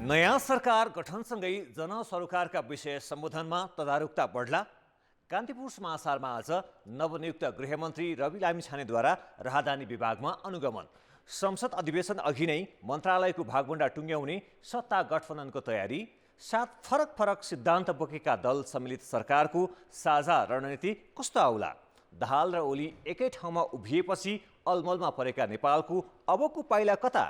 नयाँ सरकार गठनसँगै जनसरोकारका विषय सम्बोधनमा तदारुकता बढ्ला। कान्तिपुर समाचारमा आज नवनियुक्त गृहमन्त्री रवि लामिछानेद्वारा राहदानी विभागमा अनुगमन। संसद अधिवेशन अघि नै मन्त्रालयको भागभण्डा टुङ्ग्याउने सत्ता गठबन्धनको तयारी। 7 फरक सिद्धान्त बोकेका दल सम्मिलित सरकारको साझा रणनीति कस्तो आउला? दाहाल र ओली एकै ठाउँमा उभिएपछि अलमलमा परेका नेपालको अबको पाइला कता?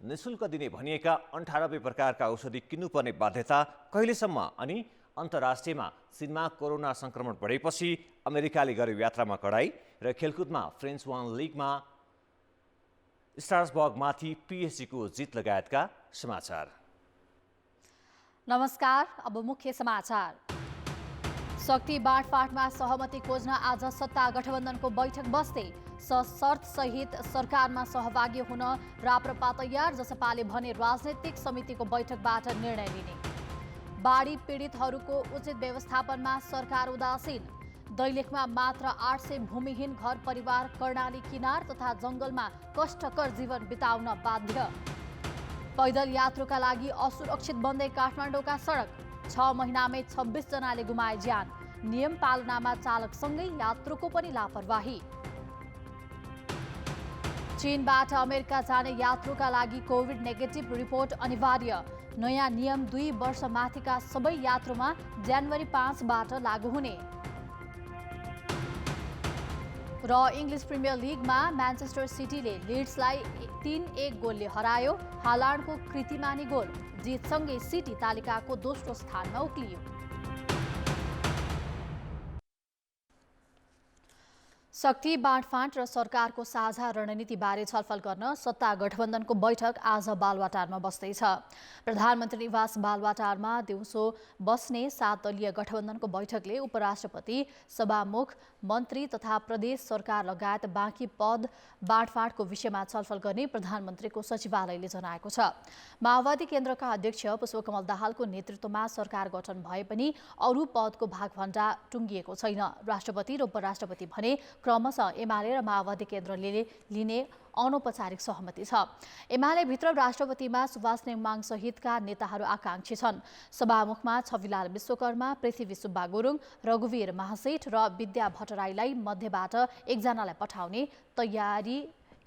निशुल्क दिने भनिएका 98 प्रकारका औषधि किन्नुपर्ने बाध्यता कहिलेसम्म? अनि अन्तर्राष्ट्रियमा चीनमा कोरोना संक्रमण बढेपछि अमेरिकाले गर्यो यात्रामा कडाई र खेलकुदमा फ्रेन्च वान लिगमा स्ट्रासबर्गमाथि पिएसजीको जित लगायतका समाचार। नमस्कार, अब मुख्य समाचार। शक्ति बाँडफाँडमा सहमति खोज्न आज सत्ता गठबन्धनको बैठक बस्दै सशर्त सहित सरकारमा सहभागी हुन राप्रपा तयार। जसपाले भने राजनीतिक समितिको बैठकबाट निर्णय लिने। बाढी पीडितहरूको उचित व्यवस्थापनमा सरकार उदासीन। दैलेखमा मात्र 800 भूमिहीन घर परिवार कर्णाली किनार तथा जंगलमा कष्टकर जीवन बिताउन बाध्य। पैदल यात्रुका लागि असुरक्षित बन्दै काठमाडौँका सडक। 6 महिनामै 26 जनाले गुमाए ज्यान। नियम पालनामा चालकसँगै यात्रुको पनि लापरवाही। चीनबाट अमेरिका जाने यात्रुका लागि कोभिड नेगेटिभ रिपोर्ट अनिवार्य। नयाँ नियम 2 वर्ष माथिका सबै यात्रुमा जनवरी 5बाट लागू हुने। र इङ्ग्लिस प्रिमियर लिगमा म्यान्चेस्टर सिटीले लिड्सलाई 3-1 गोलले हरायो। हालान्डको कृतिमानी गोल। जितसँगै सिटी तालिकाको दोस्रो स्थानमा उक्लियो। शक्ति बाँडफाँड र सरकारको साझा रणनीतिबारे छलफल गर्न सत्ता गठबन्धनको बैठक आज बालुवाटारमा बस्दैछ। प्रधानमन्त्री निवास बालुवाटारमा दिउँसो बस्ने 7 दलीय गठबन्धनको बैठकले उपराष्ट्रपति, सभामुख, मन्त्री तथा प्रदेश सरकार लगायत बाँकी पद बाँडफाँडको विषयमा छलफल गर्ने प्रधानमन्त्रीको सचिवालयले जनाएको छ। माओवादी केन्द्रका अध्यक्ष पुष्पकमल दाहालको नेतृत्वमा सरकार गठन भए पनि अरू पदको भागभण्डा टुङ्गिएको छैन। राष्ट्रपति र उपराष्ट्रपति भने क्रमशः एमाले र माओवादी केन्द्रले लिने अनौपचारिक सहमति छ। एमाले भित्र राष्ट्रपतिमा सुभाष नेङमाङ सहितका नेताहरू आकांक्षी छन्। सभामुखमा छविलाल विश्वकर्मा, पृथ्वी सुब्बा गुरुङ, रघुवीर महासेठ र विद्या भट्टराईलाई मध्येबाट एकजनालाई पठाउने तयारी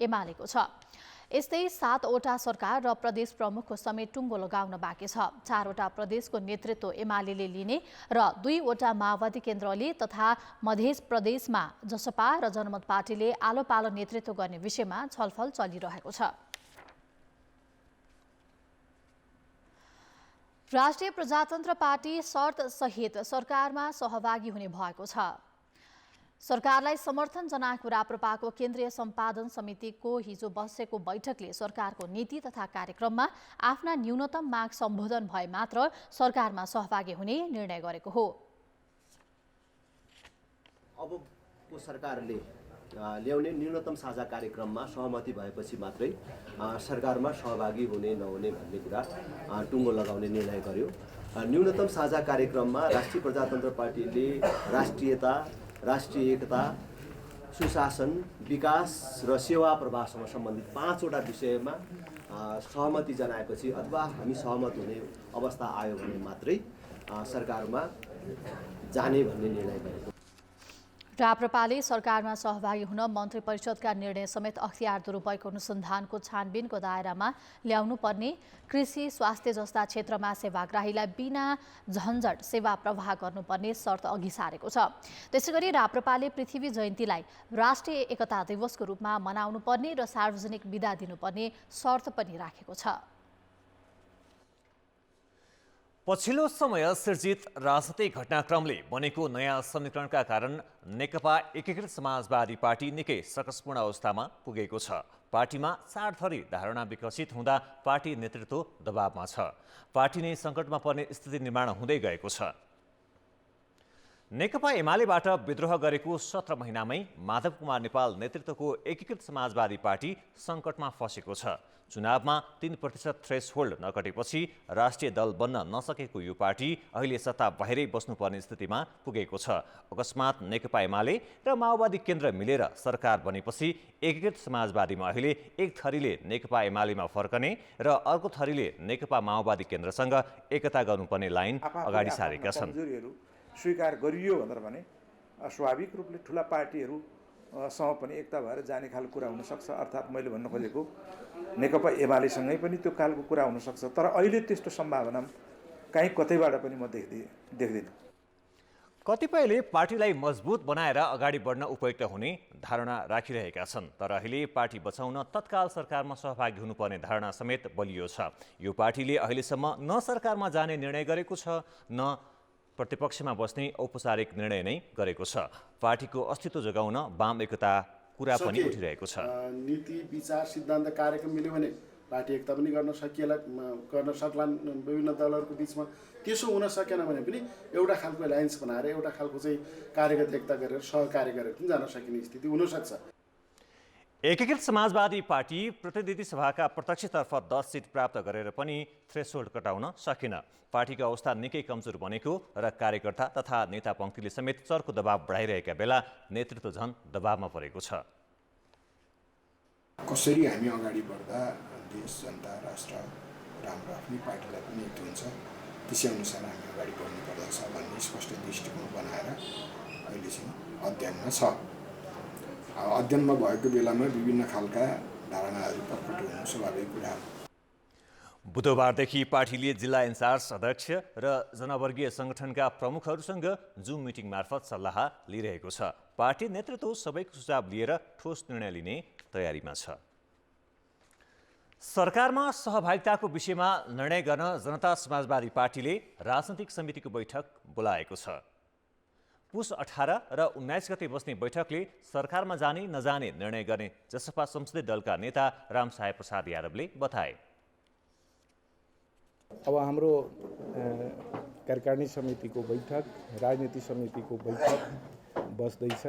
एमालेको छ। यस्तै 7वटा सरकार र प्रदेश प्रमुखको समेत टुङ्गो लगाउन बाँकी छ। 4वटा प्रदेशको नेतृत्व एमालेले लिने र 2वटा माओवादी केन्द्रले तथा मध्य प्रदेशमा जसपा र जनमत पार्टीले आलो पालो नेतृत्व गर्ने विषयमा छलफल चलिरहेको छ। राष्ट्रिय प्रजातन्त्र पार्टी शर्त सहित सरकारमा सहभागी हुने भएको छ। सरकारलाई समर्थन जनाएको राप्रपाको केन्द्रीय सम्पादन समितिको हिजो बसेको बैठकले सरकारको नीति तथा कार्यक्रममा आफ्ना न्यूनतम माग सम्बोधन भए मात्र सरकारमा सहभागी हुने निर्णय गरेको हो। अबको सरकारले ल्याउने न्यूनतम साझा कार्यक्रममा सहमति भएपछि मात्रै सरकारमा सहभागी हुने नहुने भन्ने कुरा टुङ्गो लगाउने निर्णय गर्यो। न्यूनतम साझा कार्यक्रममा राष्ट्रिय प्रजातन्त्र पार्टीले राष्ट्रियता, राष्ट्रिय एकता, सुशासन, विकास र सेवा प्रवाहसँग सम्बन्धित 5वटा विषयमा सहमति जनाएपछि अथवा हामी सहमत हुने अवस्था आयो भने मात्रै सरकारमा जाने भन्ने निर्णय गरेको। राप्रपाले सरकारमा सहभागी हुन मन्त्री परिषदका निर्णय समेत अख्तियार दुरुपयोग अनुसन्धानको छानबिनको दायरामा ल्याउनु पर्ने, कृषि, स्वास्थ्य जस्ता क्षेत्रमा सेवाग्राहीलाई बिना झन्झट सेवा प्रवाह गर्नुपर्ने शर्त अघि सारेको छ। त्यसैगरी राप्रपाले पृथ्वी जयन्तीलाई राष्ट्रिय एकता दिवसको रूपमा मनाउनु पर्ने र सार्वजनिक बिदा दिनुपर्ने शर्त पनि राखेको छ। पछिल्लो समय सिर्जित राजनीतिक घटनाक्रमले बनेको नयाँ समीकरणका कारण नेकपा एकीकृत समाजवादी पार्टी निकै सकसपूर्ण अवस्थामा पुगेको छ। पार्टीमा 4 थरी धारणा विकसित हुँदा पार्टी नेतृत्व दबावमा छ। पार्टी नै सङ्कटमा पर्ने स्थिति निर्माण हुँदै गएको छ। नेकपा एमालेबाट विद्रोह गरेको 17 महिनामै माधव कुमार नेपाल नेतृत्वको एकीकृत समाजवादी पार्टी सङ्कटमा फँसेको छ। चुनावमा 3% थ्रेसहोल्ड नकटेपछि राष्ट्रिय दल बन्न नसकेको यो पार्टी अहिले सत्ता बाहिरै बस्नुपर्ने स्थितिमा पुगेको छ। अकस्मात नेकपा एमाले र माओवादी केन्द्र मिलेर सरकार बनेपछि एकीकृत समाजवादीमा अहिले एक थरीले नेकपा एमालेमा फर्कने र अर्को थरीले नेकपा माओवादी केन्द्रसँग एकता गर्नुपर्ने लाइन अगाडि सारेका छन्। स्वीकार गरियो भनेर भने स्वाभाविक रूपले ठुला पार्टीहरूसँग पनि एकता भएर जाने खालको कुरा हुनसक्छ। अर्थात् मैले भन्न खोजेको नेकपा एमालेसँगै पनि त्यो खालको कुरा हुनसक्छ। तर अहिले त्यस्तो सम्भावना कहीँ कतैबाट पनि म देख्दिनँ। कतिपयले पार्टीलाई मजबुत बनाएर अगाडि बढ्न उपयुक्त हुने धारणा राखिरहेका छन्। तर अहिले पार्टी बचाउन तत्काल सरकारमा सहभागी हुनुपर्ने धारणा समेत बलियो छ। यो पार्टीले अहिलेसम्म न सरकारमा जाने निर्णय गरेको छ न प्रतिपक्षमा बस्ने औपचारिक निर्णय नै गरेको छ। पार्टीको अस्तित्व जोगाउन वाम एकता कुरा पनि उठिरहेको छ। नीति विचार सिद्धान्त कार्यक्रम मिल्यो भने पार्टी एकता पनि गर्न सक्लान् विभिन्न दलहरूको बिचमा। त्यसो हुन सकेन भने पनि एउटा खालको एलायन्स बनाएर एउटा खालको चाहिँ कार्यगत एकता गरेर सहकार्य गरेर पनि जान सकिने स्थिति हुनसक्छ। एकीकृत समाजवादी पार्टी प्रतिनिधि सभाका प्रत्यक्षतर्फ 10 सिट प्राप्त गरेर पनि थ्रेसहोल्ड कटाउन सकेन। पार्टीको अवस्था निकै कमजोर बनेको र कार्यकर्ता तथा नेता पङ्क्तिले समेत चर्को दबाव बढाइरहेका बेला नेतृत्व झन् दबावमा परेको छ। कसरी हामी अगाडि बढ्दा देश जनता राष्ट्र राम्रो आफ्नै पार्टीलाई पनि हित हुन्छ त्यसै अनुसार हामी अगाडि बढ्नुपर्दछ भन्ने स्पष्ट दृष्टिकोण बनाएर अहिले चाहिँ अध्ययनमा छ। अध्ययनमा भएको बेलामा विभिन्न खालका धारणाहरू प्रकट हुनु स्वाभाविक कुरा हो। बुधबारदेखि पार्टीले जिल्ला इन्चार्ज अध्यक्ष र जनवर्गीय सङ्गठनका प्रमुखहरूसँग जुम मिटिङ मार्फत सल्लाह लिइरहेको छ। पार्टी नेतृत्व सबैको सुझाव लिएर ठोस निर्णय लिने तयारीमा छ। सरकारमा सहभागिताको विषयमा निर्णय गर्न जनता समाजवादी पार्टीले राजनैतिक समितिको बैठक बोलाएको छ। पुस 18 र 19 गते बस्ने बैठकले सरकारमा जाने नजाने निर्णय गर्ने जसपा संसदीय दलका नेता रामसाय प्रसाद यादवले बताए। अब हाम्रो कार्यकारिणी समितिको बैठक राजनीति समितिको बैठक बस्दैछ।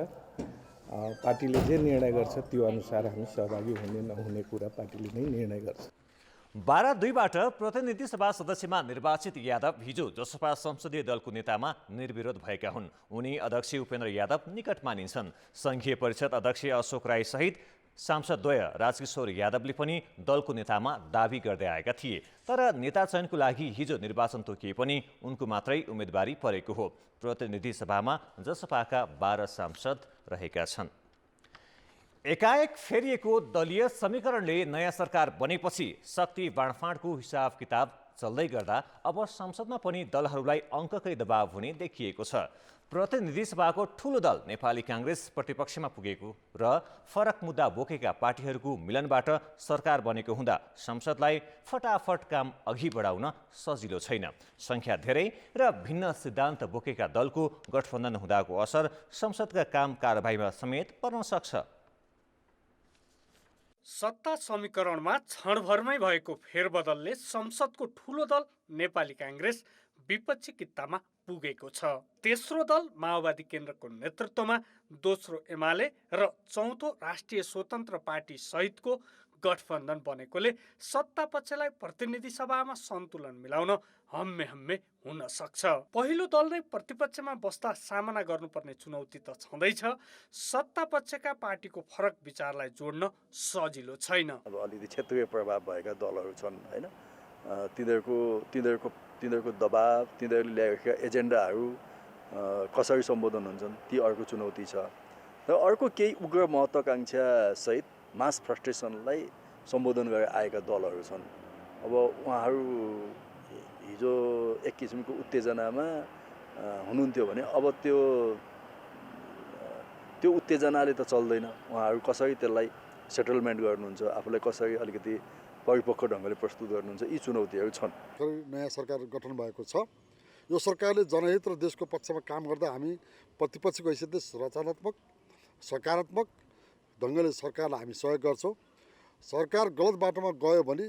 पार्टीले जे निर्णय गर्छ त्यो अनुसार हामी सहभागी हुने नहुने कुरा पार्टीले नै निर्णय गर्छ। 12-2बाट प्रतिनिधि सभा सदस्यमा निर्वाचित यादव हिजो जसपा संसदीय दलको नेतामा निर्विरोध भएका हुन्। उनी अध्यक्ष उपेन्द्र यादव निकट मानिन्छन्। सङ्घीय परिषद अध्यक्ष अशोक राई सहित सांसदद्वय राजकिशोर यादवले पनि दलको नेतामा दाबी गर्दै आएका थिए। तर नेता चयनको लागि हिजो निर्वाचन तोकिए पनि उनको मात्रै उम्मेदवारी परेको हो। प्रतिनिधि सभामा जसपाका 12 सांसद रहेका छन्। एकाएक फेरिएको दलीय समीकरणले नयाँ सरकार बनेपछि शक्ति बाँडफाँडको हिसाब किताब चल्दै गर्दा अब संसदमा पनि दलहरूलाई अङ्ककै दबाव हुने देखिएको छ। प्रतिनिधि सभाको ठूलो दल नेपाली काङ्ग्रेस प्रतिपक्षमा पुगेको र फरक मुद्दा बोकेका पार्टीहरूको मिलनबाट सरकार बनेको हुँदा संसदलाई फटाफट काम अघि बढाउन सजिलो छैन। सङ्ख्या धेरै र भिन्न सिद्धान्त बोकेका दलको गठबन्धन हुँदाको असर संसदका काम कारबाहीमा समेत पर्न सक्छ। सत्ता समीकरणमा क्षणभरमै भएको फेरबदलले संसदको ठूलो दल नेपाली काङ्ग्रेस विपक्षी कित्तामा पुगेको छ। तेस्रो दल माओवादी केन्द्रको नेतृत्वमा दोस्रो एमाले र चौथो राष्ट्रिय स्वतन्त्र पार्टी सहितको गठबन्धन बनेकोले सत्ता पक्षलाई प्रतिनिधि सभामा सन्तुलन मिलाउन हम्मे हुन सक्छ। पहिलो दल नै प्रतिपक्षमा बस्दा सामना गर्नुपर्ने चुनौती त छँदैछ। सत्ता पक्षका पार्टीको फरक विचारलाई जोड्न सजिलो छैन। अब अलिकति क्षेत्रीय प्रभाव भएका दलहरू छन् हैन, तिनीहरूको दबाव, तिनीहरूले ल्याएका एजेन्डाहरू कसरी सम्बोधन हुन्छन् ती अर्को चुनौती छ। र अर्को केही उग्र महत्त्वाकांक्षा सहित मास फ्रस्ट्रेसनलाई सम्बोधन गरेर आएका दलहरू छन्। अब उहाँहरू हिजो एक किसिमको उत्तेजनामा हुनुहुन्थ्यो भने अब त्यो उत्तेजनाले त चल्दैन। उहाँहरू कसरी त्यसलाई सेटलमेन्ट गर्नुहुन्छ, आफूलाई कसरी अलिकति परिपक्व ढङ्गले प्रस्तुत गर्नुहुन्छ, यी चुनौतीहरू छन्। नयाँ सरकार गठन भएको छ। यो सरकारले जनहित र देशको पक्षमा काम गर्दा हामी प्रतिपक्षको हैसियतले रचनात्मक सकारात्मक ढङ्गले सरकारलाई हामी सहयोग गर्छौँ। सरकार गलत बाटोमा गयो भने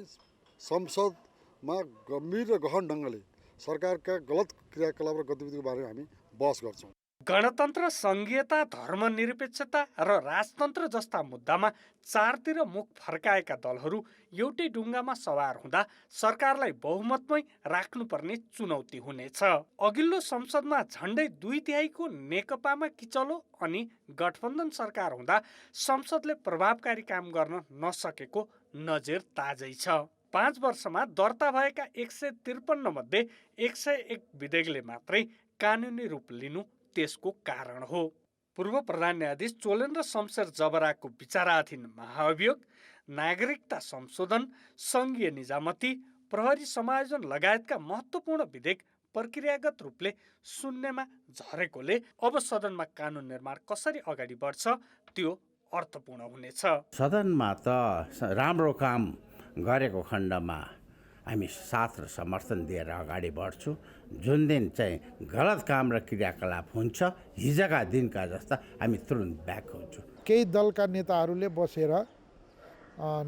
संसदमा गम्भीर र गहन ढङ्गले सरकारका गलत क्रियाकलाप र गतिविधिको बारेमा हामी बहस गर्छौँ। गणतन्त्र, सङ्घीयता, धर्मनिरपेक्षता र राजतन्त्र जस्ता मुद्दामा चारतिर मुख फर्काएका दलहरू एउटै ढुङ्गामा सवार हुँदा सरकारलाई बहुमतमै राख्नुपर्ने चुनौती हुनेछ। अघिल्लो संसदमा झन्डै 2/3 नेकपामा किचलो अनि गठबन्धन सरकार हुँदा संसदले प्रभावकारी काम गर्न नसकेको नजिर ताजै छ। 5 वर्षमा दर्ता भएका 153 मध्ये 101 विधेयकले मात्रै कानुनी रूप लिनु त्यसको कारण हो। पूर्व प्रधान न्यायाधीश चोलेन्द्र शमशेर जबराको विचाराधीन महाअभियोग, नागरिकता संशोधन, सङ्घीय निजामती, प्रहरी समायोजन लगायतका महत्त्वपूर्ण विधेयक प्रक्रियागत रूपले शून्यमा झरेकोले अब सदनमा कानुन निर्माण कसरी अगाडि बढ्छ त्यो अर्थपूर्ण हुनेछ। सदनमा त राम्रो काम गरेको खण्डमा हामी साथ र समर्थन दिएर अगाडि बढ्छौँ। जुन दिन चाहिँ गलत काम र क्रियाकलाप हुन्छ हिजोका दिनका जस्ता हामी तुरुन्त ब्याक हुन्छौँ। केही दलका नेताहरूले बसेर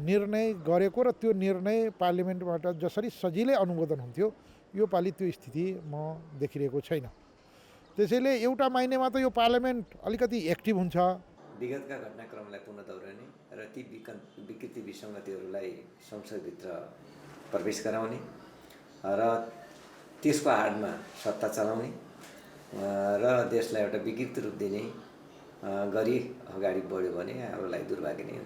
निर्णय गरेको र त्यो निर्णय पार्लिमेन्टबाट जसरी सजिलै अनुमोदन हुन्थ्यो यो पालि त्यो स्थिति म देखिरहेको छैन। त्यसैले एउटा महिनामा त यो पार्लिमेन्ट अलिकति एक्टिभ हुन्छ। विगतका घटनाक्रमलाई पुनः दोहोऱ्याउने र ती विकृति विसङ्गतिहरूलाई संसदभित्र प्रवेश गराउने र त्यसको आडमा सत्ता चलाउने र देशलाई एउटा विकृत रूप दिने गरी अगाडि बढ्यो भने हामीलाई दुर्भाग्य नै।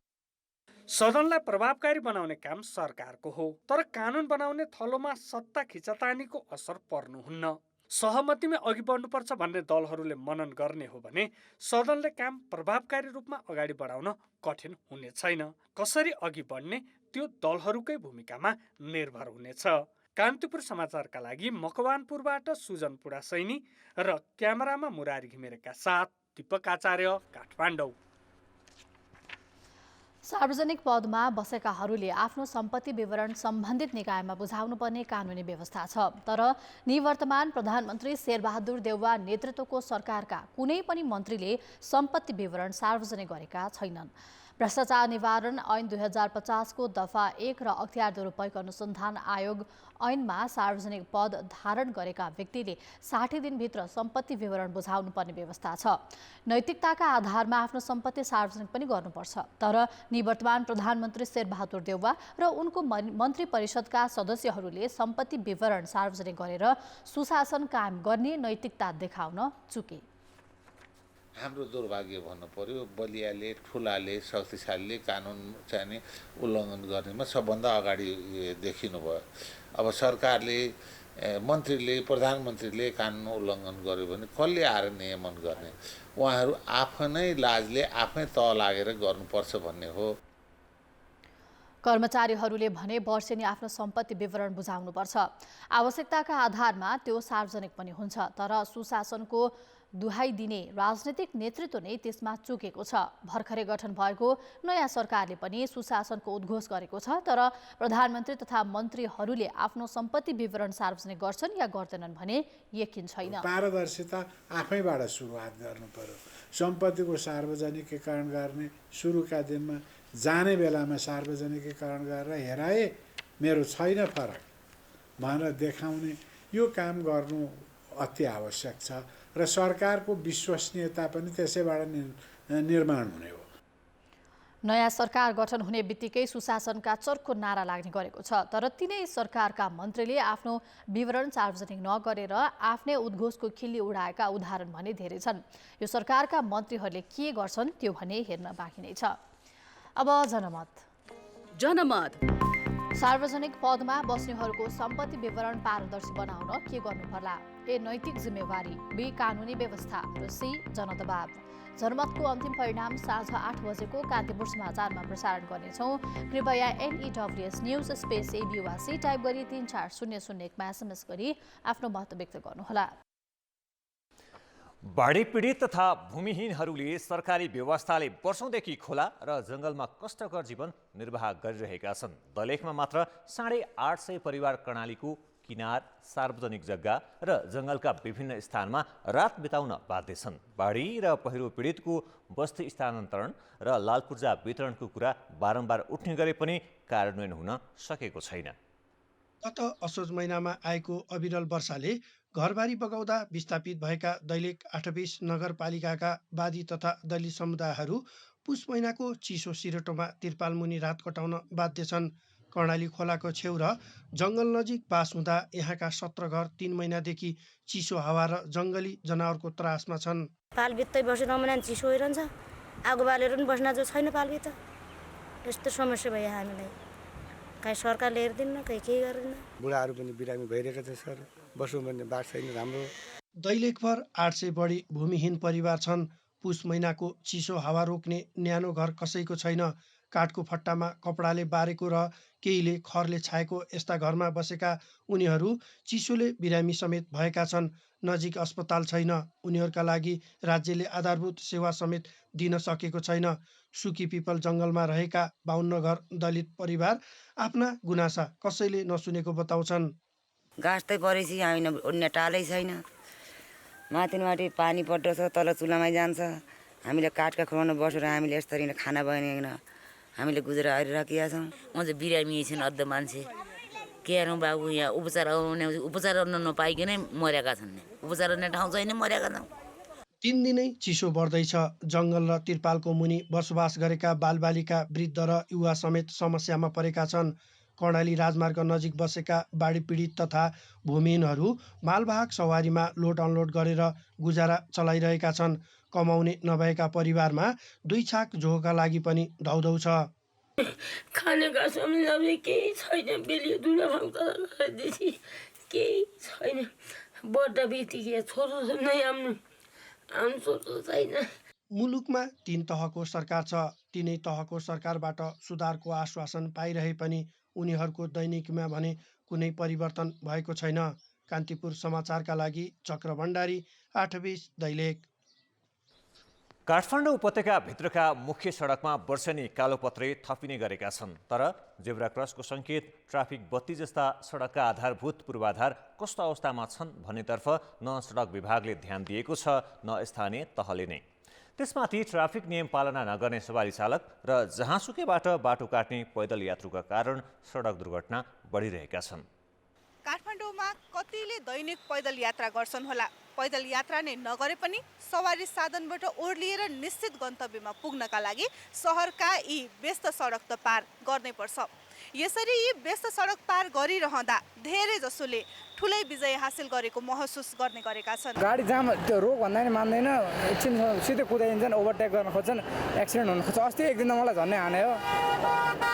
सदनलाई प्रभावकारी बनाउने काम सरकारको हो, तर कानुन बनाउने थलोमा सत्ता खिचतानीको असर पर्नुहुन्न। सहमतिमै अघि बढ्नुपर्छ भन्ने दलहरूले मनन गर्ने हो भने सदनले काम प्रभावकारी रूपमा अगाडि बढाउन कठिन हुने छैन। कसरी अघि बढ्ने त्यो दलहरूकै भूमिकामा निर्भर हुनेछ। कान्तिपुर समाचारका लागि मकवानपुरबाट सुजन पुडासैनी र क्यामेरामा मुरारी घिमिरेका साथ दीपक आचार्य, काठमाडौँ। सार्वजनिक पदमा बसेकाहरूले आफ्नो सम्पत्ति विवरण सम्बन्धित निकायमा बुझाउनुपर्ने कानुनी व्यवस्था छ, तर निवर्तमान प्रधानमन्त्री शेरबहादुर देउवा नेतृत्वको सरकारका कुनै पनि मन्त्रीले सम्पत्ति विवरण सार्वजनिक गरेका छैनन्। भ्रष्टाचार निवारण ऐन 2050 को दफा 1 र अख्तियार दुरुपयोग अनुसन्धान आयोग ऐनमा सार्वजनिक पद धारण गरेका व्यक्तिले 60 दिनभित्र सम्पत्ति विवरण बुझाउनु पर्ने व्यवस्था छ। नैतिकताका आधारमा आफ्नो सम्पत्ति सार्वजनिक पनि गर्नुपर्छ, तर निवर्तमान प्रधानमन्त्री शेरबहादुर देउवा र उनको मन्त्री परिषदका सदस्यहरूले सम्पत्ति विवरण सार्वजनिक गरेर सुशासन कायम गर्ने नैतिकता देखाउन चुके। हाम्रो दुर्भाग्य भन्नु पर्यो, बलियाले ठुलाले शक्तिशालीले कानुन चाहिँ उल्लङ्घन गर्नेमा सबभन्दा अगाडि देखिनु भयो। अब सरकारले, मन्त्रीले, प्रधानमन्त्रीले कानुन उल्लङ्घन गर्यो भने कसले आएर नियमन गर्ने? उहाँहरू आफ्नै लाजले आफै तह लागेर गर्नुपर्छ भन्ने हो। कर्मचारीहरूले भने वर्षेनी आफ्नो सम्पत्ति विवरण बुझाउनुपर्छ। आवश्यकताका आधारमा त्यो सार्वजनिक पनि हुन्छ, तर सुशासनको दुहाई दिने राजनीतिक नेतृत्व नै त्यसमा चुकेको छ। भर्खरै गठन भएको नयाँ सरकारले पनि सुशासनको उद्घोष गरेको छ, तर प्रधानमन्त्री तथा मन्त्रीहरूले आफ्नो सम्पत्ति विवरण सार्वजनिक गर्छन् या गर्दैनन् भने यकिन छैन। पारदर्शिता आफैबाट सुरुवात गर्नु पर्यो। सम्पत्तिको सार्वजनिकीकरण गर्ने सुरुका दिनमा जाने बेलामा सार्वजनिकीकरण गरेर हेराए मेरो छैन फरक भनेर देखाउने यो काम गर्नु अति आवश्यक छ र सरकारको विश्वसनीयता पनि त्यसैबाट निर्माण हुने हो। नयाँ सरकार गठन हुने बित्तिकै सुशासनका चर्को नारा लाग्ने गरेको छ, तर तिनै सरकारका मन्त्रीले आफ्नो विवरण सार्वजनिक नगरेर आफ्नै उद्घोषको खिल्ली उडाएका उदाहरण भने धेरै छन्। यो सरकारका मन्त्रीहरूले के गर्छन् त्यो भने हेर्न बाँकी नै छ। अब जनमत सार्वजनिक पदमा बस्नेहरूको सम्पत्ति विवरण पारदर्शी बनाउन के गर्नु पर्ला? ए नैतिक जिम्मेवारी, बी कानुनी व्यवस्था र सी जनदबाव। जनमतको अन्तिम परिणाम साँझ 8 बजेको कान्तिपुर समाचारमा प्रसारण गर्नेछौँ। कृपया NEWS news space ABUC type गरी 34001 मा SMS गरी आफ्नो मत व्यक्त गर्नुहोला। बाढी पीडित तथा भूमिहीनहरूले सरकारी व्यवस्थाले वर्षौंदेखि खोला र जङ्गलमा कष्टकर जीवन निर्वाह गरिरहेका छन्। दलेखमा मात्र 850 परिवार कर्णालीको किनार, सार्वजनिक जग्गा र जङ्गलका विभिन्न स्थानमा रात बिताउन बाध्य छन्। बाढी र पहिरो पीडितको बस्ती स्थानान्तरण र लाल पूर्जा वितरणको कुरा बारम्बार उठ्ने गरे पनि कार्यान्वयन हुन सकेको छैन। गत असोज महिनामा आएको अविरल वर्षाले घरबारी बगाउँदा विस्थापित भएका दैलेख 28 नगरपालिकाका वादी तथा दलित समुदायहरू पुस महिनाको चिसो सिरेटोमा तिरपालमुनि रात कटाउन बाध्य छन्। कर्णाली खोलाको छेउ र जङ्गल नजिक बास हुँदा यहाँका 17 घर 3 महिनादेखि चिसो हावा र जङ्गली जनावरको त्रासमा छन्। पालभित्रै बसेर नमुना चिसो भइरहन्छ, आगो बालेर पनि बस्न जो छैन पालभित्र। यस्तो समस्या भयो हामीलाई, कहीँ सरकारले हेर्दैन, कहीँ केही गर्दैन। बुढाहरू पनि बिरामी भइरहेको छ सर, बस्नु भन्ने बाटो छैन राम्रो। दैलेखभर 800 बढी भूमिहीन परिवार छन्। पुस महिनाको चिसो हावा रोक्ने न्यानो घर कसैको छैन। काठको फट्टामा कपडाले बारेको र केहीले खरले छाएको यस्ता घरमा बसेका उनीहरू चिसोले बिरामी समेत भएका छन्। नजिक अस्पताल छैन। उनीहरूका लागि राज्यले आधारभूत सेवा समेत दिन सकेको छैन। सुकी पिपल जङ्गलमा रहेका 52 घर दलित परिवार आफ्ना गुनासा कसैले नसुनेको बताउँछन्। घाँस त परेपछि हामी उड्ने टालै छैन, माथि पानी पर्दो छ, तल चुलामै जान्छ। हामीले काठका खोरमा बसेर हामीले यसरी खाना बनाइकन हामीले गुजारा गरिराखेका छौँ। म चाहिँ बिरामी छन् अद्ध मान्छे, के हेरौँ बाबु, यहाँ उपचार गर्न नपाइकनै मरेका छन्। उपचार गर्ने ठाउँ छैन, मरेका छौँ। 3 दिनै चिसो बढ्दैछ। जङ्गल र तिरपालको मुनि बसोबास गरेका बालबालिका, वृद्ध र युवा समेत समस्यामा परेका छन्। कर्णाली राजमार्ग नजिक बसेका बाढी पीडित तथा भूमिहीनहरू मालवाहक सवारीमा लोड अनलोड गरेर गुजारा चलाइरहेका छन्। कमाउने नभएका परिवारमा 2 छाक जोखका लागि पनि धौधौ छ। खानेका समय केही छैन, बेलियो दुना भाउदेखि केही छैन। बढ्दा बित्तिकै छोरो नै आउनु छोरो छैन। मुलुकमा 3 तहको सरकार छ। 3 तहको सरकारबाट सुधारको आश्वासन पाइरहे पनि उनीहरूको दैनिकीमा भने कुनै परिवर्तन भएको छैन। कान्तिपुर समाचारका लागि चक्र भण्डारी, 8 दैलेख। काठमाडौँ उपत्यकाभित्रका मुख्य सडकमा वर्षेनी कालोपत्रे थपिने गरेका छन्, तर जेब्रा क्रसको सङ्केत, ट्राफिक बत्ती जस्ता सडकका आधारभूत पूर्वाधार कस्तो अवस्थामा छन् भन्नेतर्फ न सडक विभागले ध्यान दिएको छ न स्थानीय तहले नै। त्यसमाथि ट्राफिक नियम पालना नगर्ने सवारी चालक र जहाँसुकैबाट बाटो काट्ने पैदल यात्रुका कारण सडक दुर्घटना बढिरहेका छन्। काठमाडौँमा कतिले दैनिक पैदल यात्रा गर्छन् होला। पैदल यात्रा नै नगरे पनि सवारी साधनबाट ओर्लिएर निश्चित गन्तव्यमा पुग्नका लागि सहरका यी व्यस्त सडक त पार गर्नै पर्छ। यसरी यी व्यस्त सडक पार गरिरहँदा धेरै जसोले ठुलै विजय हासिल गरेको महसुस गर्ने गरेका छन्। गाडी जाम त्यो रोक भन्दा नि मान्दैन, एकछिन सिधै कुदाइदिन्छन्, ओभरटेक गर्न खोज्छन्, एक्सिडेन्ट हुन खोज्छ। अस्ति एक दिन मलाई झन्नै हाने हो,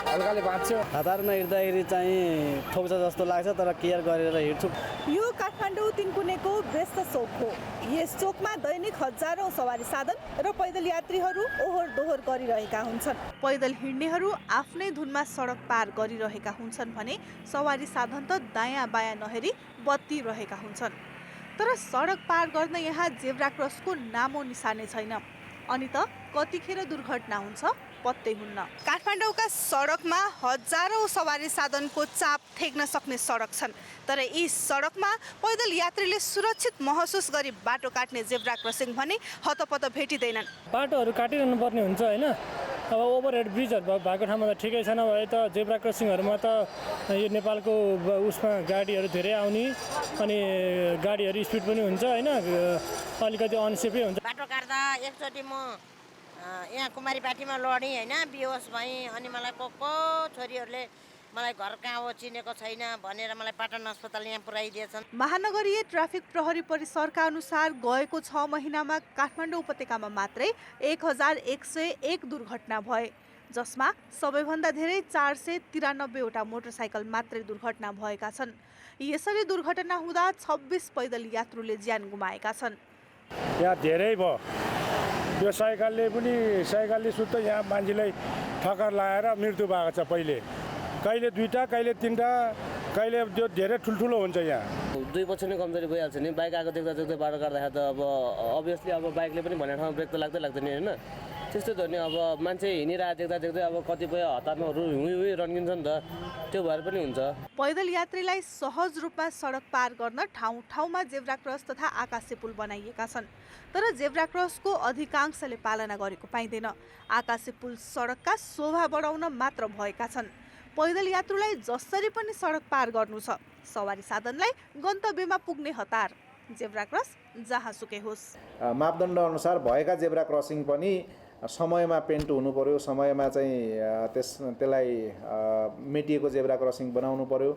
हल्काले बाँच्यो। हतारमा हिँड्दाखेरि चाहिँ ठोक्छ जस्तो लाग्छ, तर केयर गरेर हिँड्छु। यो काठमाडौँ तिनकुनेको व्यस्त चोक हो। यस चोकमा दैनिक हजारौं सवारी साधन र पैदल यात्रीहरू ओहोर दोहोर गरिरहेका हुन्छन्। पैदल हिँड्नेहरू आफ्नै धुनमा सडक पार गरिरहेका हुन्छन् भने सवारी साधन त दायाँ बायाँ नहेरी बत्ती रहेका हुन्छन्। तर सडक पार गर्न यहाँ जेब्रा क्रसको नामो निशानै छैन। अनि त कतिखेर दुर्घटना हुन्छ पत्तै हुन्न। काठमाडौँका सडकमा हजारौं सवारी साधनको चाप ठेक्न सक्ने सडक छन्, तर यी सडकमा पैदल यात्रीले सुरक्षित महसुस गरी बाटो काट्ने जेब्रा क्रसिङ भने हतपत भेटिँदैनन्। बाटोहरू काटिरहनु पर्ने हुन्छ होइन। अब ओभरहेड ब्रिजहरू भएको ठाउँमा त ठिकै छैन, भए त जेब्रा क्रसिङहरूमा त यो नेपालको उसमा गाडीहरू धेरै आउने अनि गाडीहरू स्पिड पनि हुन्छ होइन, अलिकति अनसेफै हुन्छ। बाटो काट्दा एकचोटि म यहाँ कुमारीपाटीमा लडेँ होइन, बेहोस भएँ। अनि मलाई को छोरीहरूले मलाई घर कहाँ हो चिनेको छैन भनेर मलाई पाटन अस्पताल यहाँ पुर्याइदिएछन्। महानगरीय ट्राफिक प्रहरी परिसरका अनुसार गएको 6 महिनामा काठमाडौँ उपत्यकामा मात्रै 1101 दुर्घटना भए, जसमा सबैभन्दा धेरै 493 वटा मोटरसाइकल मात्रै दुर्घटना भएका छन्। यसरी दुर्घटना हुँदा 26 पैदल यात्रुले ज्यान गुमाएका छन्। यहाँ धेरै भयो, यो साइकलले सुत्त यहाँ मान्छेलाई ठक्कर लगाएर मृत्यु भएको छ। कहिले 2टा कहिले 3टा कहिले त्यो धेरै ठुल्ठुलो हुन्छ। यहाँ 2 पछि नै कमजोरी भइहाल्छ नि। बाइक आएको देख्दा बाटो काट्दाखेरि त अब अभियसली अब बाइकले पनि भनेको ठाउँमा ब्रेक त लाग्दैन होइन। त्यस्तै त नि, अब मान्छे हिँडिरहेको देख्दै अब कतिपय हतारहरू रन्किन्छ नि त, त्यो भएर पनि हुन्छ। पैदल यात्रीलाई सहज रूपमा सडक पार गर्न ठाउँ ठाउँमा जेब्रा क्रस तथा आकाशे पुल बनाइएका छन्, तर जेब्रा क्रसको अधिकांशले पालना गरेको पाइँदैन। आकाशे पुल सडकका शोभा बढाउन मात्र भएका छन्। पैदल यात्रुलाई जसरी पनि सडक पार गर्नु छ, सवारी साधनलाई गन्तव्यमा पुग्ने हतार जेब्रा क्रस जहाँसुकै होस्। मापदण्ड अनुसार भएका जेब्रा क्रसिङ पनि समयमा पेन्ट हुनु पर्यो, समयमा चाहिँ त्यसलाई मेटिएको जेब्रा क्रसिङ बनाउनु पर्यो।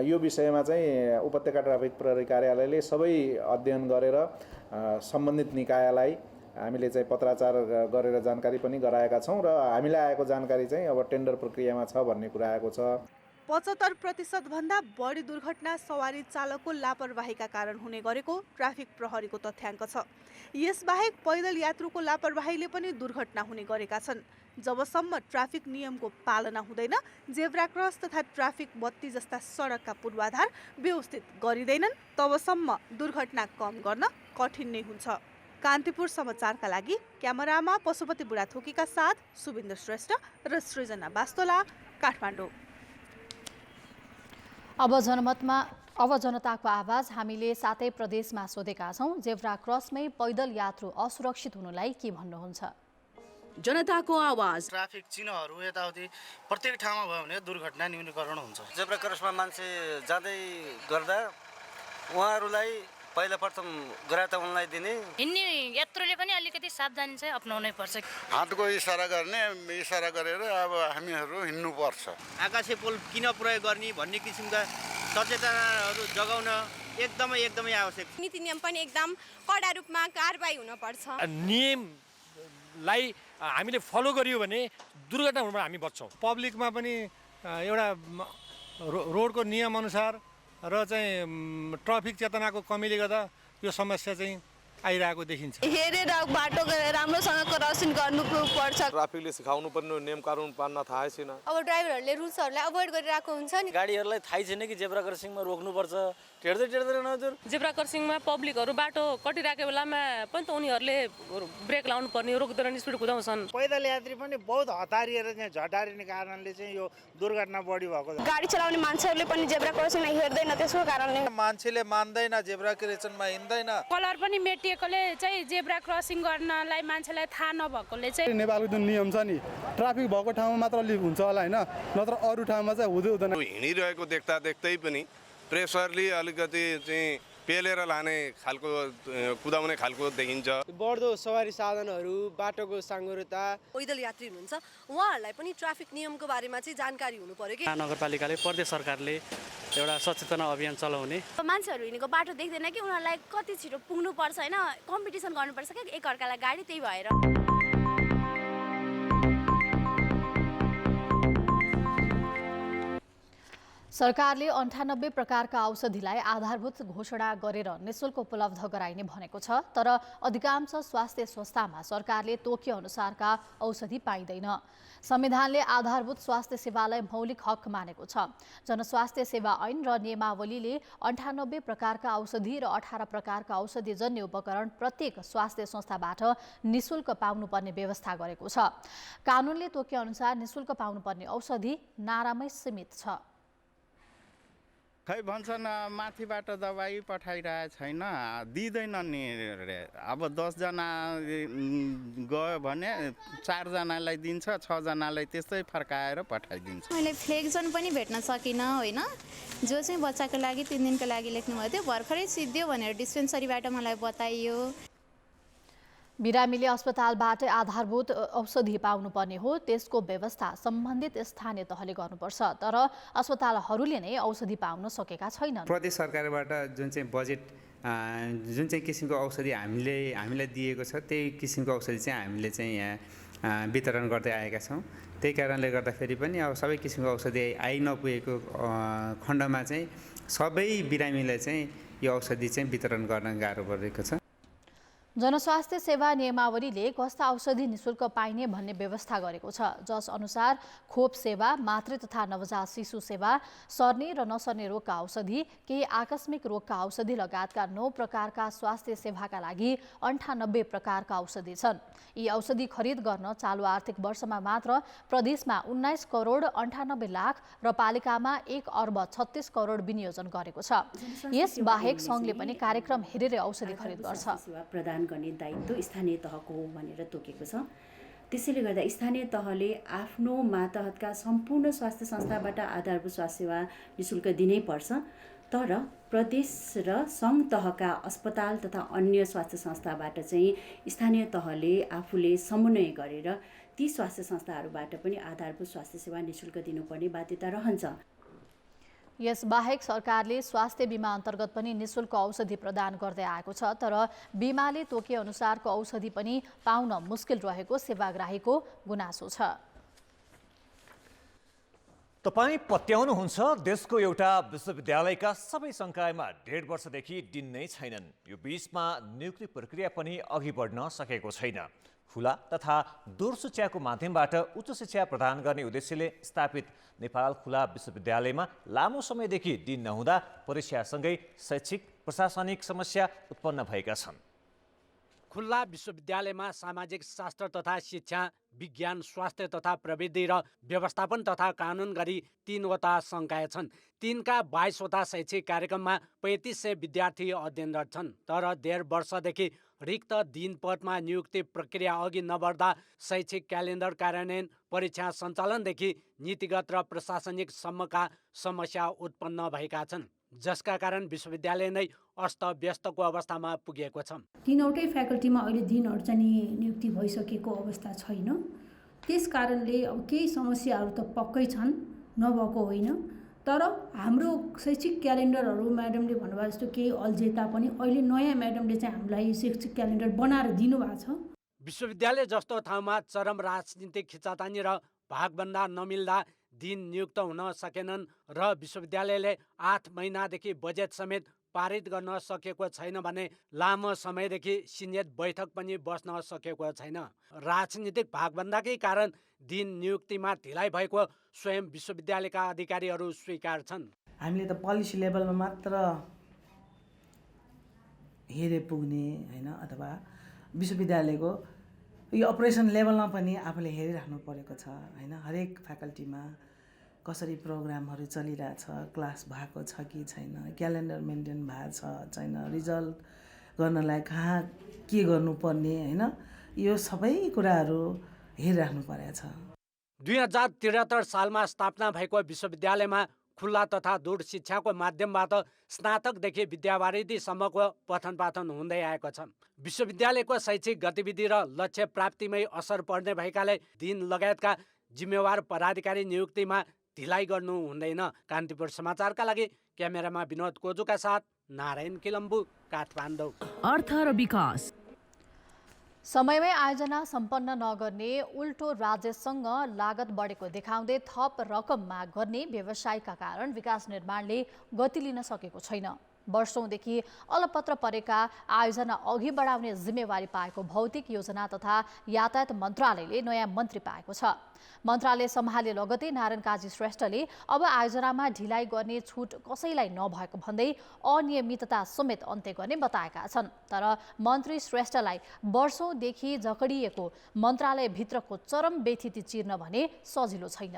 यो विषयमा चाहिँ उपत्यका ट्राफिक प्रहरी कार्यालयले सबै अध्ययन गरेर सम्बन्धित निकायलाई हामीले चाहिँ पत्राचार गरेर जानकारी पनि गराएका छौँ र हामीलाई आएको जानकारी चाहिँ अब टेन्डर प्रक्रियामा छ भन्ने कुरा आएको छ। 75% भन्दा बढी दुर्घटना सवारी चालकको लापरवाहीका कारण हुने गरेको ट्राफिक प्रहरीको तथ्याङ्क छ। यसबाहेक पैदल यात्रुको लापरवाहीले पनि दुर्घटना हुने गरेका छन्। जबसम्म ट्राफिक नियमको पालना हुँदैन, जेब्रा क्रस तथा ट्राफिक बत्ती जस्ता सडकका पूर्वाधार व्यवस्थित गरिँदैनन्, तबसम्म दुर्घटना कम गर्न कठिन नै हुन्छ। कान्तिपुर समाचारका लागि क्यामेरामा पशुपति बुढाथोकीका साथ सुबिन्द्र श्रेष्ठ र सृजना बास्तोला, काठमाडौँ। अब जनताको आवाज हामीले सातै प्रदेशमा सोधेका छौँ। जेब्रा क्रसमै पैदल यात्रु असुरक्षित हुनुलाई के भन्नुहुन्छ? जनताको आवाज। ट्राफिक चिन्हहरू यताउति प्रत्येक ठाउँमा भयो भने दुर्घटना न्यूनीकरण हुन्छ। जेब्रा क्रसमा मान्छे जाँदै गर्दा उहाँहरूलाई पहिला प्रथम गराता उनलाई दिने। हिँड्ने यात्रुले पनि अलिकति सावधानी चाहिँ अपनाउनै पर्छ। हातको इसारा गरेर अब हामीहरू हिँड्नुपर्छ। आकाशे पोल किन प्रयोग गर्ने भन्ने किसिमका सचेतनाहरू जगाउन एकदमै आवश्यक। नीति नियम पनि एकदम कडा रूपमा कारबाही हुनुपर्छ। नियमलाई हामीले फलो गरियो भने दुर्घटना हुनबाट हामी बच्छौँ। पब्लिकमा पनि एउटा रोडको नियम अनुसार र चाहिँ ट्राफिक चेतनाको कमीले गर्दा यो समस्या चाहिँ आइरहेको देखिन्छ। हेरेर बाटो राम्रोसँग क्रसिङ गर्नुपर्छ। ट्राफिकले सिकाउनु पर्ने नियम कानुन पाल्न थाहै छैन। अब ड्राइभरहरूले रुल्सहरूलाई अभोइड गरिरहेको हुन्छ नि। गाडीहरूलाई थाहै छैन कि जेब्रा क्रसिङमा रोक्नुपर्छ, टेर्दैन हजुर। जेब्रा क्रसिङमा पब्लिकहरू बाटो कटिरहेको बेलामा पनि त उनीहरूले ब्रेक लाउनु पर्ने, रोक्दैन स्पिड कुदाउँछन्। पैदल यात्री पनि बहुत हतारिएर चाहिँ झटारिने कारणले चाहिँ यो दुर्घटना बढी भएको छ। गाडी चलाउने मान्छेहरूले पनि जेब्रा क्रसिङलाई हेर्दैन, त्यसको कारणले मान्छेले मान्दैन, जेब्रा क्रसिङमा हिँड्दैन। कलर पनि मेटिएकोले चाहिँ जेब्रा क्रसिङ गर्नलाई मान्छेलाई थाहा नभएकोले चाहिँ नेपालको जुन नियम छ नि, ट्राफिक भएको ठाउँमा मात्र अलिक हुन्छ होला होइन, नत्र अरू ठाउँमा चाहिँ हुँदैन। हिँडिरहेको देख्दै पनि प्रेसरले अलिकति चाहिँ पेलेर लाने खालको कुदाउने खालको देखिन्छ। बढ्दो सवारी साधनहरू, बाटोको साँघुरोता, पैदल यात्री हुनुहुन्छ उहाँहरूलाई पनि ट्राफिक नियमको बारेमा चाहिँ जानकारी हुनु पर्यो कि। नगरपालिकाले, प्रदेश सरकारले एउटा सचेतना अभियान चलाउने। मान्छेहरू हिँडेको बाटो देख्दैन कि उनीहरूलाई कति छिटो पुग्नुपर्छ होइन, कम्पिटिसन गर्नुपर्छ क्या एकअर्कालाई गाडी, त्यही भएर। सरकारले 98 प्रकारका औषधिलाई आधारभूत घोषणा गरेर निशुल्क उपलब्ध गराइने भनेको छ। तर अधिकांश स्वास्थ्य संस्थामा सरकारले तोके अनुसारका औषधि पाइँदैन। संविधानले आधारभूत स्वास्थ्य सेवालाई मौलिक हक मानेको छ। जनस्वास्थ्य सेवा ऐन र नियमावलीले 98 प्रकारका औषधि र 18 प्रकारका औषधिजन्य उपकरण प्रत्येक स्वास्थ्य संस्थाबाट निशुल्क पाउनुपर्ने व्यवस्था गरेको छ। कानुनले तोके अनुसार निशुल्क पाउनुपर्ने औषधि नारामै सीमित छ। खै भन्छन् माथिबाट दबाई पठाइरहेको छैन, दिँदैन नि। अब 10 जना गयो भने 4 जनालाई दिन्छ, 6 जनालाई त्यस्तै फर्काएर पठाइदिन्छ। मैले फ्लेक्जन पनि भेट्न सकिनँ होइन, जो चाहिँ बच्चाको लागि 3 दिनको लागि लेख्नुभएको थियो, भर्खरै सिद्धियो भनेर डिस्पेन्सरीबाट मलाई बताइयो। बिरामीले अस्पतालबाट आधारभूत औषधि पाउनुपर्ने हो, त्यसको व्यवस्था सम्बन्धित स्थानीय तहले गर्नुपर्छ। तर अस्पतालहरूले नै औषधि पाउन सकेका छैनन्। प्रदेश सरकारबाट जुन चाहिँ बजेट जुन चाहिँ किसिमको औषधि हामीलाई दिएको छ, त्यही किसिमको औषधि चाहिँ हामीले चाहिँ यहाँ वितरण गर्दै आएका छौँ। त्यही कारणले गर्दाखेरि पनि अब सबै किसिमको औषधि आइ नपुगेको खण्डमा चाहिँ सबै बिरामीलाई चाहिँ यो औषधि चाहिँ वितरण गर्न गाह्रो परेको छ। जनस्वास्थ्य सेवा नियमावलीले कस्ता औषधि निशुल्क पाइने भन्ने व्यवस्था गरेको छ, जस अनुसार खोप सेवा, मातृ तथा नवजात शिशु सेवा, सर्ने र नसर्ने रोगका औषधि, केही आकस्मिक रोगका औषधि लगायतका 9 प्रकारका स्वास्थ्य सेवाका लागि 98 प्रकारका औषधि छन्। यी औषधि खरिद गर्न चालु आर्थिक वर्षमा मात्र प्रदेशमा 19 करोड 98 लाख र पालिकामा 1 अर्ब 36 करोड विनियोजन गरेको छ। यस बाहेक सङ्घले पनि कार्यक्रम हेरेर औषधि खरिद गर्छ। प्रदान गर्ने दायित्व स्थानीय तहको हो भनेर तोकेको छ। त्यसैले गर्दा स्थानीय तहले आफ्नो मातहतका सम्पूर्ण स्वास्थ्य संस्थाबाट आधारभूत स्वास्थ्य सेवा निशुल्क दिनै पर्छ। तर प्रदेश र सङ्घ तहका अस्पताल तथा अन्य स्वास्थ्य संस्थाबाट चाहिँ स्थानीय तहले आफूले समन्वय गरेर ती स्वास्थ्य संस्थाहरूबाट पनि आधारभूत स्वास्थ्य सेवा निःशुल्क दिनुपर्ने बाध्यता रहन्छ। यसबाहेक सरकारले स्वास्थ्य बिमा अन्तर्गत पनि निःशुल्क औषधि प्रदान गर्दै आएको छ, तर बिमाले तोके अनुसारको औषधि पनि पाउन मुस्किल रहेको सेवाग्राहीको गुनासो छ। तपाईँ पत्याउनुहुन्छ देशको एउटा विश्वविद्यालयका सबै संकायमा 1.5 वर्षदेखि डिन नै छैनन्। यो बीचमा नियुक्ति प्रक्रिया पनि अघि बढ्न सकेको छैन। खुला तथा दूर शिक्षाको माध्यमबाट उच्च शिक्षा प्रदान गर्ने उद्देश्यले स्थापित नेपाल खुला विश्वविद्यालयमा लामो समयदेखि डिन नहुँदा परीक्षासँगै शैक्षिक प्रशासनिक समस्या उत्पन्न भएका छन्। खुल्ला विश्वविद्यालयमा सामाजिक शास्त्र तथा शिक्षा, विज्ञान, स्वास्थ्य तथा प्रविधि र व्यवस्थापन तथा कानुन गरी 3वटा संकाय छन्। तिनका 22वटा शैक्षिक कार्यक्रममा 3500 विद्यार्थी अध्ययनरत छन्। तर 1.5 वर्षदेखि रिक्त दिन पदमा नियुक्ति प्रक्रिया अघि नबढ्दा शैक्षिक क्यालेन्डर कार्यान्वयन, परीक्षा सञ्चालनदेखि नीतिगत र प्रशासनिक सम्मका समस्या उत्पन्न भएका छन्, जसका कारण विश्वविद्यालय नै अस्तव्यस्तको अवस्थामा पुगेको छ। 3वटै फ्याकल्टीमा अहिले दिनहरू चाहिँ नियुक्ति भइसकेको अवस्था छैन। त्यस कारणले अब केही समस्याहरू त पक्कै छन्, नभएको होइन। तर हाम्रो शैक्षिक क्यालेन्डरहरू म्याडमले भन्नुभयो जस्तो केही अल्झे तापनि अहिले नयाँ म्याडमले चाहिँ हामीलाई शैक्षिक क्यालेन्डर बनाएर दिनुभएको छ। विश्वविद्यालय जस्तो ठाउँमा चरम राजनीतिक खिचातानी र भागभन्दा नमिल्दा दिन नियुक्त हुन सकेनन् र विश्वविद्यालयले 8 महिनादेखि बजेट समेत पारित गर्न सकेको छैन भने लामो समयदेखि सिनेट बैठक पनि बस्न सकेको छैन। राजनीतिक भागभन्दाकै कारण दिन नियुक्तिमा ढिलाइ भएको स्वयं विश्वविद्यालयका अधिकारीहरू स्वीकार छन्। हामीले त पोलिसी लेभलमा मात्र हेरे पुग्ने होइन, अथवा विश्वविद्यालयको यो अपरेसन लेभलमा पनि आफूले हेरिराख्नु परेको छ होइन। हरेक फ्याकल्टीमा कसरी प्रोग्रामहरू चलिरहेछ, क्लास भएको छ कि छैन, क्यालेन्डर मेन्टेन भएको छ छैन, रिजल्ट गर्नलाई कहाँ के गर्नुपर्ने होइन, यो सबै कुराहरू हेरिराख्नु परेको छ। 2073 सालमा स्थापना भएको विश्वविद्यालयमा खुल्ला तथा दूर शिक्षाको माध्यमबाट स्नातकदेखि विद्यावारिधीसम्मको पठन पाठन हुँदै आएको छ। विश्वविद्यालयको शैक्षिक गतिविधि र लक्ष्य प्राप्तिमै असर पर्ने भएकाले दिन लगायतका जिम्मेवार पदाधिकारी नियुक्तिमा ढिलाइ गर्नु हुँदैन। कान्तिपुर समाचारका लागि क्यामेरामा विनोद कोजुका साथ नारायण किलम्बु, काठमाडौँ। अर्थ र विकास समयमै आयोजना सम्पन्न नगर्ने उल्टो राज्यसँग लागत बढेको देखाउँदै थप रकम माग गर्ने व्यवसायका कारण विकास निर्माणले गति लिन सकेको छैन। वर्षौंदेखि अलपत्र परेका आयोजना अघि बढाउने जिम्मेवारी पाएको भौतिक योजना तथा यातायात मन्त्रालयले नयाँ मन्त्री पाएको छ। मन्त्रालय सम्हाले लगतै नारायण काजी श्रेष्ठले अब आयोजनामा ढिलाइ गर्ने छुट कसैलाई नभएको भन्दै अनियमितता समेत अन्त्य गर्ने बताएका छन्। तर मन्त्री श्रेष्ठलाई वर्षौंदेखि जकडिएको मन्त्रालयभित्रको चरम बेथिति चिर्न भने सजिलो छैन।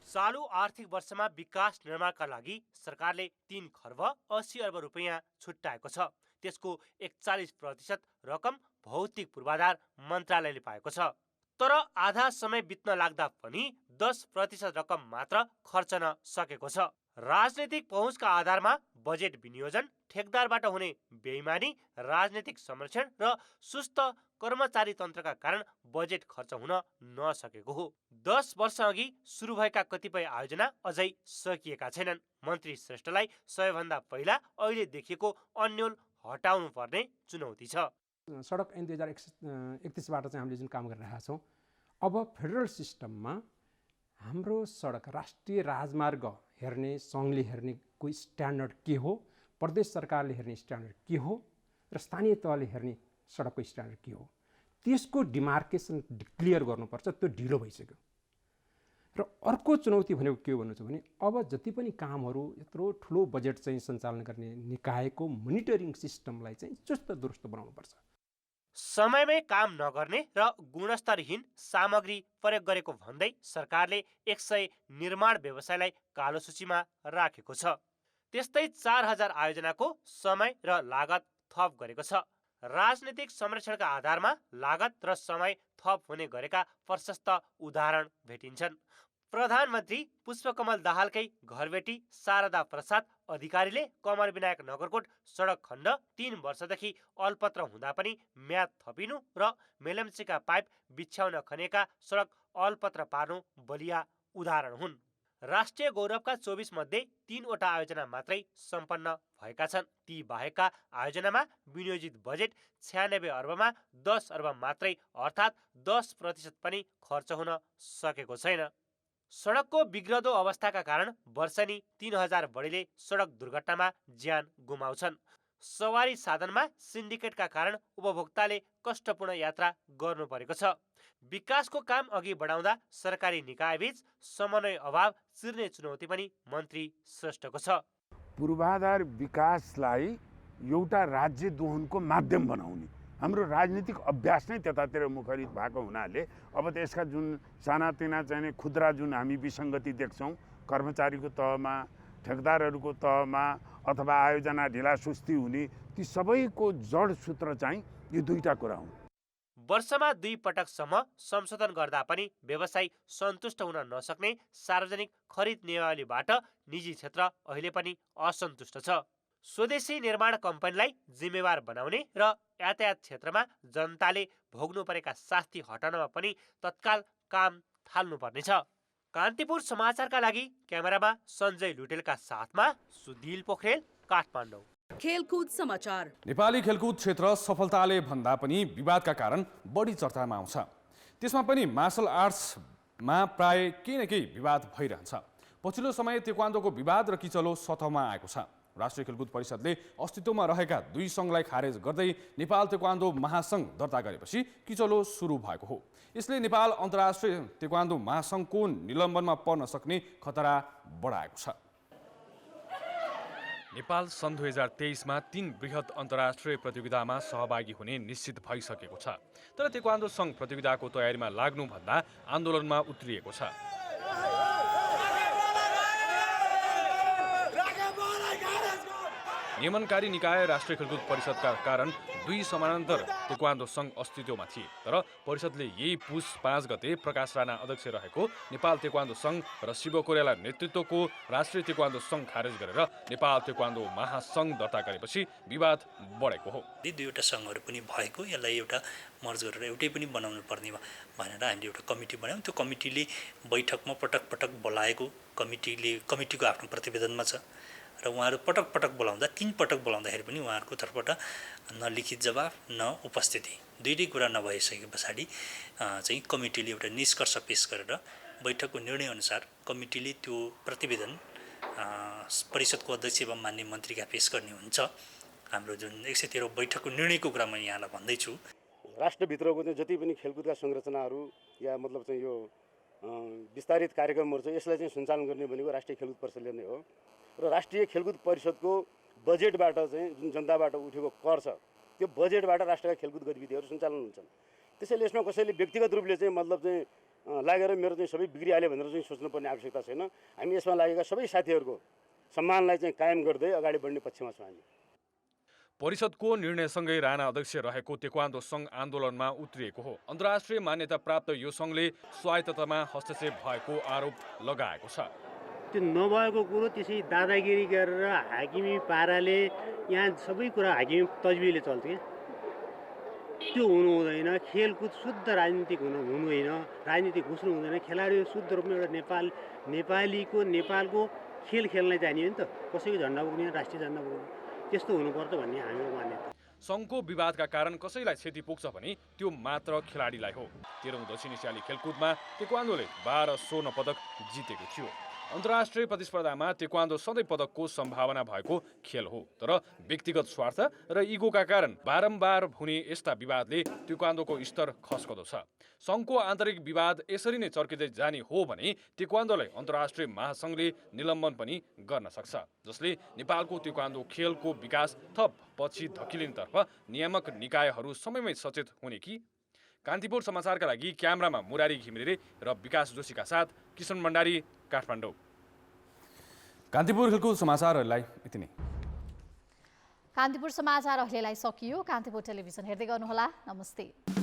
चालू आर्थिक वर्षमा विकास निर्माणका लागि सरकारले 3 खर्ब 80 अर्ब रुपैयाँ छुट्याएको छ। त्यसको 41% रकम भौतिक पूर्वाधार मन्त्रालयले पाएको छ। तर आधा समय बित्न लाग्दा पनि 10% रकम मात्र खर्चन सकेको छ। राजनीतिक पहुँचका आधारमा बजेट विनियोजन, ठेकदारबाट हुने बेइमानी, राजनीतिक संरक्षण र सुस्त कर्मचारी तन्त्रका कारण बजेट खर्च हुन नसकेको हो। 10 वर्ष अघि सुरु भएका कतिपय आयोजना अझै सकिएका छैनन्। मन्त्री श्रेष्ठलाई सबैभन्दा पहिला अहिले देखिएको अन्यल हटाउनु पर्ने चुनौती छ। सडक ऐन 2031बाट चाहिँ हामीले जुन काम गरिरहेका छौँ, अब फेडरल सिस्टममा हाम्रो सडक राष्ट्रिय राजमार्ग हेर्ने, सङ्घले हेर्नेको स्ट्यान्डर्ड के हो, प्रदेश सरकारले हेर्ने स्ट्यान्डर्ड के हो र स्थानीय तहले हेर्ने सडकको स्ट्यान्डर्ड के हो, त्यसको डिमार्केसन क्लियर गर्नुपर्छ। त्यो ढिलो भइसक्यो। र अर्को चुनौती भनेको के भन्नु छ भने अब जति पनि कामहरू यत्रो ठुलो बजेट चाहिँ सञ्चालन गर्ने निकायको मोनिटरिङ सिस्टमलाई चाहिँ चुस्त दुरुस्त बनाउनुपर्छ। समयमै काम नगर्ने र गुणस्तरहीन सामग्री प्रयोग गरेको भन्दै सरकारले 100 निर्माण व्यवसायलाई कालो सूचीमा राखेको छ। त्यस्तै 4000 आयोजनाको समय र लागत थप गरेको छ। राजनीतिक संरक्षणका आधारमा लागत र समय थप हुने गरेका प्रशस्त उदाहरण भेटिन्छन्। प्रधानमन्त्री पुष्पकमल दाहालकै घरबेटी शारदा प्रसाद अधिकारीले कमल विनायक नगरकोट सडक खण्ड 3 वर्षदेखि अल्पत्र हुँदा पनि म्याद थपिनु र मेलम्चीका पाइप बिछ्याउन खनेका सडक अल्पत्र पार्नु बलिया उदाहरण हुन्। राष्ट्रिय गौरवका 24 मध्ये 3 वटा आयोजना मात्रै सम्पन्न भएका छन्। ती बाहेकका आयोजनामा विनियोजित बजेट 96 अर्बमा 10 अर्ब मात्रै अर्थात् 10% पनि खर्च हुन सकेको छैन। सडकको बिग्रदो अवस्थाका कारण वर्षनी 3000 बढीले सडक दुर्घटनामा ज्यान गुमाउँछन्। सवारी साधनमा सिन्डिकेटका कारण उपभोक्ताले कष्टपूर्ण यात्रा गर्नु परेको छ। विकासको काम अघि बढाउँदा सरकारी निकायबीच समन्वय अभाव चिर्ने चुनौती पनि मन्त्री श्रेष्ठको छ। पूर्वाधार विकासलाई एउटा राज्य दोहनको माध्यम बनाउने हाम्रो राजनीतिक अभ्यास नै त्यतातिर मुखरित भएको हुनाले अब त्यसका जुन सानातिना चाहिने खुद्रा जुन हामी विसङ्गति देख्छौँ कर्मचारीको तहमा, ठेकदारहरूको तहमा अथवा आयोजना ढिलासुस्ती हुने, ती सबैको जड सूत्र चाहिँ यो दुईटा कुरा हुन्। वर्षमा 2 पटकसम्म संशोधन गर्दा पनि व्यवसायी सन्तुष्ट हुन नसक्ने सार्वजनिक खरिद नियमावलीबाट निजी क्षेत्र अहिले पनि असन्तुष्ट छ। स्वदेशी निर्माण कम्पनीलाई जिम्मेवार बनाउने र यातायात क्षेत्रमा जनताले भोग्नु परेका शास्ति हटाउनमा पनि तत्काल काम थाल्नुपर्नेछ। कान्तिपुर समाचारका लागि क्यामेरामा सञ्जय लुटेलका साथमा सुधिल पोखरेल, काठमाडौँ। खेलकुद समाचार। नेपाली खेलकुद क्षेत्र सफलताले भन्दा पनि विवादका कारण बढी चर्चामा आउँछ। त्यसमा पनि मार्शल आर्ट्समा प्राय केही न केही विवाद भइरहन्छ। पछिल्लो समय तेक्वान्दोको विवाद र किचलो सतहमा आएको छ। राष्ट्रिय खेलकुद परिषदले अस्तित्वमा रहेका 2 सङ्घलाई खारेज गर्दै नेपाल तेक्वान्दो महासङ्घ दर्ता गरेपछि किचलो सुरु भएको हो। यसले नेपाल अन्तर्राष्ट्रिय तेक्वान्दो महासङ्घको निलम्बनमा पर्न सक्ने खतरा बढाएको छ। नेपाल सन् 2023 मा 3 बृहत अन्तर्राष्ट्रिय प्रतियोगितामा सहभागी हुने निश्चित भइसकेको छ। तर तेक्वान्दो सङ्घ प्रतियोगिताको तयारीमा लाग्नुभन्दा आन्दोलनमा उत्रिएको छ। नियमनकारी निकाय राष्ट्रिय खेलकुद परिषदका कारण 2 समानान्तर तेक्वान्दो सङ्घ अस्तित्वमा थिए। तर परिषदले यही पुस 5 गते प्रकाश राणा अध्यक्ष रहेको नेपाल तेक्वान्दो सङ्घ र शिव कोइराला नेतृत्वको राष्ट्रिय तेक्वान्दो सङ्घ खारेज गरेर नेपाल तेक्वान्दो महासङ्घ दर्ता गरेपछि विवाद बढेको हो। यी 2वटा सङ्घहरू पनि भएको, यसलाई एउटा मर्ज गरेर एउटै पनि बनाउनु पर्ने भनेर हामीले एउटा कमिटी बनायौँ। त्यो कमिटीले बैठकमा पटक पटक बोलाएको, कमिटीको आफ्नो प्रतिवेदनमा छ र उहाँहरू पटक पटक बोलाउँदा 3 पटक बोलाउँदाखेरि पनि उहाँहरूको तर्फबाट न लिखित जवाफ न उपस्थिति, दुईटै कुरा नभइसके पछाडि चाहिँ कमिटीले एउटा निष्कर्ष पेश गरेर बैठकको निर्णयअनुसार कमिटीले त्यो प्रतिवेदन परिषदको अध्यक्ष एवं माननीय मन्त्रीका पेश गर्ने हुन्छ। हाम्रो जुन 113 बैठकको निर्णयको कुरा म यहाँलाई भन्दैछु। राष्ट्रभित्रको चाहिँ जति पनि खेलकुदका संरचनाहरू या मतलब चाहिँ यो विस्तारित कार्यक्रमहरू छ, यसलाई चाहिँ सञ्चालन गर्ने भनेको राष्ट्रिय खेलकुद परिषदले नै हो। र राष्ट्रिय खेलकुद परिषदको बजेटबाट चाहिँ जुन जनताबाट उठेको कर छ, त्यो बजेटबाट राष्ट्रिय खेलकुद गतिविधिहरू सञ्चालन हुन्छन्। त्यसैले यसमा कसैले व्यक्तिगत रूपले चाहिँ मतलब चाहिँ लागेर मेरो चाहिँ सबै बिग्रिहाल्यो भनेर चाहिँ सोच्नुपर्ने आवश्यकता छैन। हामी यसमा लागेका सबै साथीहरूको सम्मानलाई चाहिँ कायम गर्दै अगाडि बढ्ने पक्षमा छौँ हामी। परिषदको निर्णयसँगै राणा अध्यक्ष रहेको तेक्वान्दो सङ्घ आन्दोलनमा उत्रिएको हो। अन्तर्राष्ट्रिय मान्यता प्राप्त यो सङ्घले स्वायत्ततामा हस्तक्षेप भएको आरोप लगाएको छ। त्यो नभएको कुरो त्यसै दादागिरी गरेर हाकिमी पाराले यहाँ सबै कुरा हाकिमी तजबिले चल्छ क्या, त्यो हुनु हुँदैन। खेलकुद शुद्ध राजनीतिक हुनु होइन, राजनीतिक घुस्नु हुँदैन। खेलाडी शुद्ध रूपमा एउटा नेपालको खेल खेल्न जाने हो नि त, कसैको झन्डा बोक्ने, राष्ट्रिय झन्डा बोक्ने, त्यस्तो हुनुपर्छ भन्ने हाम्रो मान्यता। सङ्घको विवादका कारण कसैलाई क्षति पुग्छ भने त्यो मात्र खेलाडीलाई हो। 13औं दक्षिण एसियाली खेलकुदमा तेक्वान्दोले 12 स्वर्ण पदक जितेको थियो। अन्तर्राष्ट्रिय प्रतिस्पर्धामा तेक्वान्दो सधैँ पदकको सम्भावना भएको खेल हो। तर व्यक्तिगत स्वार्थ र इगोका कारण बारम्बार हुने यस्ता विवादले तेक्वान्दोको स्तर खस्कदो छ। सङ्घको आन्तरिक विवाद यसरी नै चर्किँदै जाने हो भने तेक्वान्दोलाई अन्तर्राष्ट्रिय महासङ्घले निलम्बन पनि गर्न सक्छ, जसले नेपालको तेक्वान्दो खेलको विकास थप पछि धकिलिनेतर्फ नियामक निकायहरू समयमै सचेत हुने कि। कान्तिपुर समाचारका लागि क्यामेरामा मुरारी घिमिरे र विकास जोशीका साथ किशन भण्डारी, काठमाडौँ। कान्तिपुर खेलकुद समाचारहरूलाई यति नै। कान्तिपुर समाचार अहिलेलाई सकियो। कान्तिपुर टेलिभिजन हेर्दै गर्नुहोला। नमस्ते।